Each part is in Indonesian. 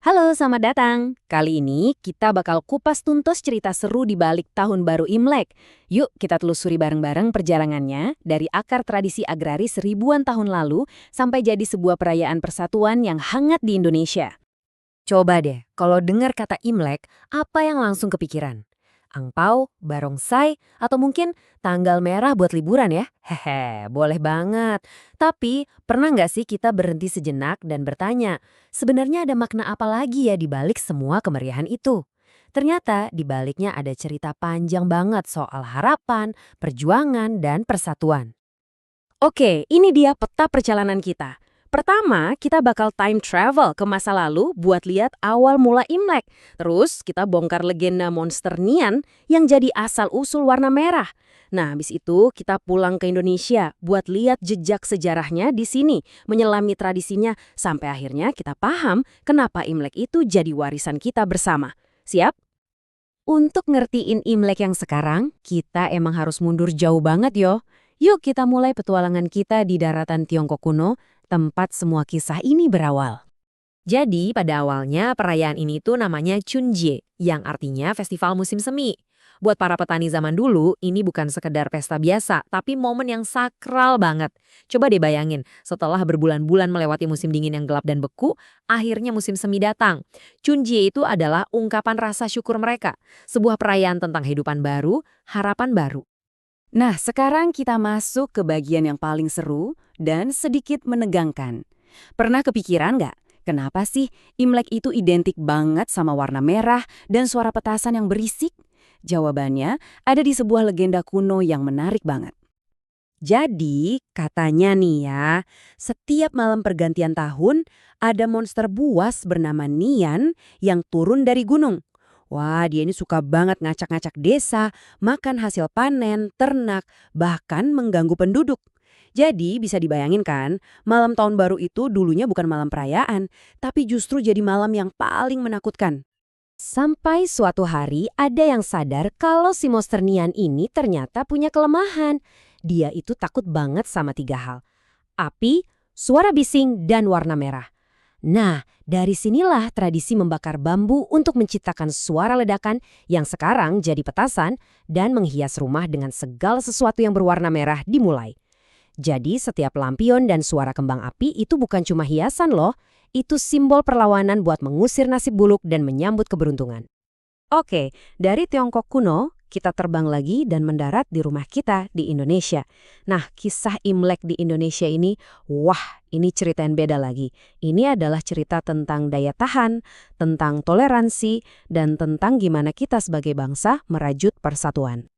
Halo, selamat datang. Kali ini kita bakal kupas tuntas cerita seru di balik Tahun Baru Imlek. Yuk kita telusuri bareng-bareng perjalanannya dari akar tradisi agraris ribuan tahun lalu sampai jadi sebuah perayaan persatuan yang hangat di Indonesia. Coba deh, kalau dengar kata Imlek, apa yang langsung kepikiran? Angpau, barongsai, atau mungkin tanggal merah buat liburan ya? Hehe, boleh banget. Tapi, pernah nggak sih kita berhenti sejenak dan bertanya, sebenarnya ada makna apa lagi ya di balik semua kemeriahan itu? Ternyata di baliknya ada cerita panjang banget soal harapan, perjuangan, dan persatuan. Oke, ini dia peta perjalanan kita. Pertama, kita bakal time travel ke masa lalu buat lihat awal mula Imlek. Terus, kita bongkar legenda monster Nian yang jadi asal-usul warna merah. Nah, habis itu kita pulang ke Indonesia buat lihat jejak sejarahnya di sini, menyelami tradisinya, sampai akhirnya kita paham kenapa Imlek itu jadi warisan kita bersama. Siap? Untuk ngertiin Imlek yang sekarang, kita emang harus mundur jauh banget yo. Yuk kita mulai petualangan kita di daratan Tiongkok kuno, tempat semua kisah ini berawal. Jadi pada awalnya perayaan ini tuh namanya Chunjie, yang artinya festival musim semi. Buat para petani zaman dulu, ini bukan sekedar pesta biasa, tapi momen yang sakral banget. Coba deh bayangin, setelah berbulan-bulan melewati musim dingin yang gelap dan beku, akhirnya musim semi datang. Chunjie itu adalah ungkapan rasa syukur mereka, sebuah perayaan tentang kehidupan baru, harapan baru. Nah, sekarang kita masuk ke bagian yang paling seru dan sedikit menegangkan. Pernah kepikiran nggak, kenapa sih Imlek itu identik banget sama warna merah dan suara petasan yang berisik? Jawabannya ada di sebuah legenda kuno yang menarik banget. Jadi, katanya nih ya, setiap malam pergantian tahun, ada monster buas bernama Nian yang turun dari gunung. Wah, dia ini suka banget ngacak-ngacak desa, makan hasil panen, ternak, bahkan mengganggu penduduk. Jadi bisa dibayangin kan, malam tahun baru itu dulunya bukan malam perayaan, tapi justru jadi malam yang paling menakutkan. Sampai suatu hari ada yang sadar kalau si monster Nian ini ternyata punya kelemahan. Dia itu takut banget sama tiga hal. Api, suara bising, dan warna merah. Nah, dari sinilah tradisi membakar bambu untuk menciptakan suara ledakan yang sekarang jadi petasan dan menghias rumah dengan segala sesuatu yang berwarna merah dimulai. Jadi setiap lampion dan suara kembang api itu bukan cuma hiasan loh, itu simbol perlawanan buat mengusir nasib buruk dan menyambut keberuntungan. Oke, dari Tiongkok kuno, kita terbang lagi dan mendarat di rumah kita di Indonesia. Nah, kisah Imlek di Indonesia ini, wah, ini cerita yang beda lagi. Ini adalah cerita tentang daya tahan, tentang toleransi, dan tentang gimana kita sebagai bangsa merajut persatuan.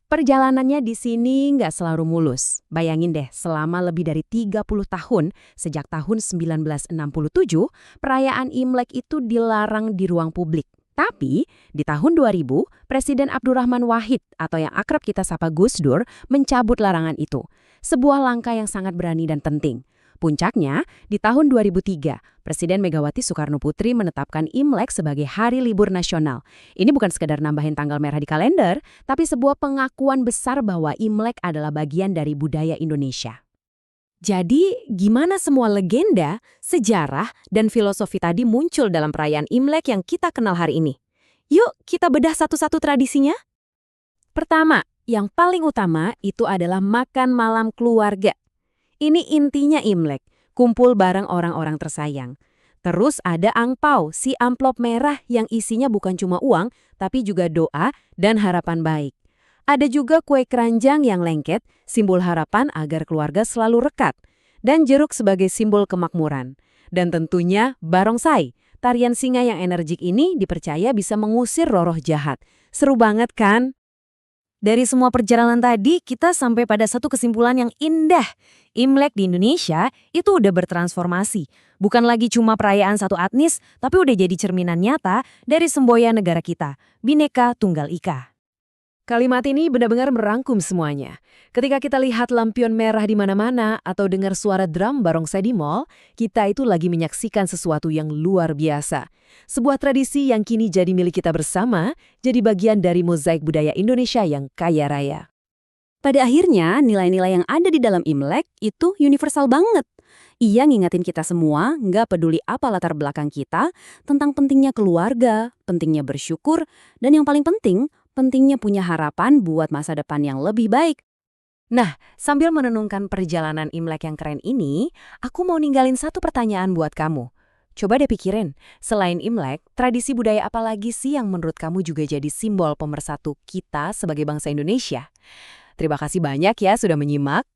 Perjalanannya di sini nggak selalu mulus. Bayangin deh, selama lebih dari 30 tahun, sejak tahun 1967, perayaan Imlek itu dilarang di ruang publik. Tapi, di tahun 2000, Presiden Abdurrahman Wahid atau yang akrab kita sapa Gus Dur mencabut larangan itu. Sebuah langkah yang sangat berani dan penting. Puncaknya, di tahun 2003, Presiden Megawati Soekarno Putri menetapkan Imlek sebagai hari libur nasional. Ini bukan sekedar nambahin tanggal merah di kalender, tapi sebuah pengakuan besar bahwa Imlek adalah bagian dari budaya Indonesia. Jadi, gimana semua legenda, sejarah, dan filosofi tadi muncul dalam perayaan Imlek yang kita kenal hari ini? Yuk, kita bedah satu-satu tradisinya. Pertama, yang paling utama itu adalah makan malam keluarga. Ini intinya Imlek, kumpul bareng orang-orang tersayang. Terus ada angpau, si amplop merah yang isinya bukan cuma uang, tapi juga doa dan harapan baik. Ada juga kue keranjang yang lengket, simbol harapan agar keluarga selalu rekat. Dan jeruk sebagai simbol kemakmuran. Dan tentunya barongsai, tarian singa yang energik ini dipercaya bisa mengusir roh-roh jahat. Seru banget kan? Dari semua perjalanan tadi, kita sampai pada satu kesimpulan yang indah. Imlek di Indonesia itu udah bertransformasi. Bukan lagi cuma perayaan satu etnis, tapi udah jadi cerminan nyata dari semboyan negara kita, Bhinneka Tunggal Ika. Kalimat ini benar-benar merangkum semuanya. Ketika kita lihat lampion merah di mana-mana atau dengar suara drum barongsai di mall, kita itu lagi menyaksikan sesuatu yang luar biasa. Sebuah tradisi yang kini jadi milik kita bersama, jadi bagian dari mozaik budaya Indonesia yang kaya raya. Pada akhirnya, nilai-nilai yang ada di dalam Imlek itu universal banget. Ia ngingetin kita semua, nggak peduli apa latar belakang kita, tentang pentingnya keluarga, pentingnya bersyukur, dan yang paling penting, pentingnya punya harapan buat masa depan yang lebih baik. Nah, sambil menenungkan perjalanan Imlek yang keren ini, aku mau ninggalin satu pertanyaan buat kamu. Coba deh pikirin, selain Imlek, tradisi budaya apa lagi sih yang menurut kamu juga jadi simbol pemersatu kita sebagai bangsa Indonesia? Terima kasih banyak ya sudah menyimak.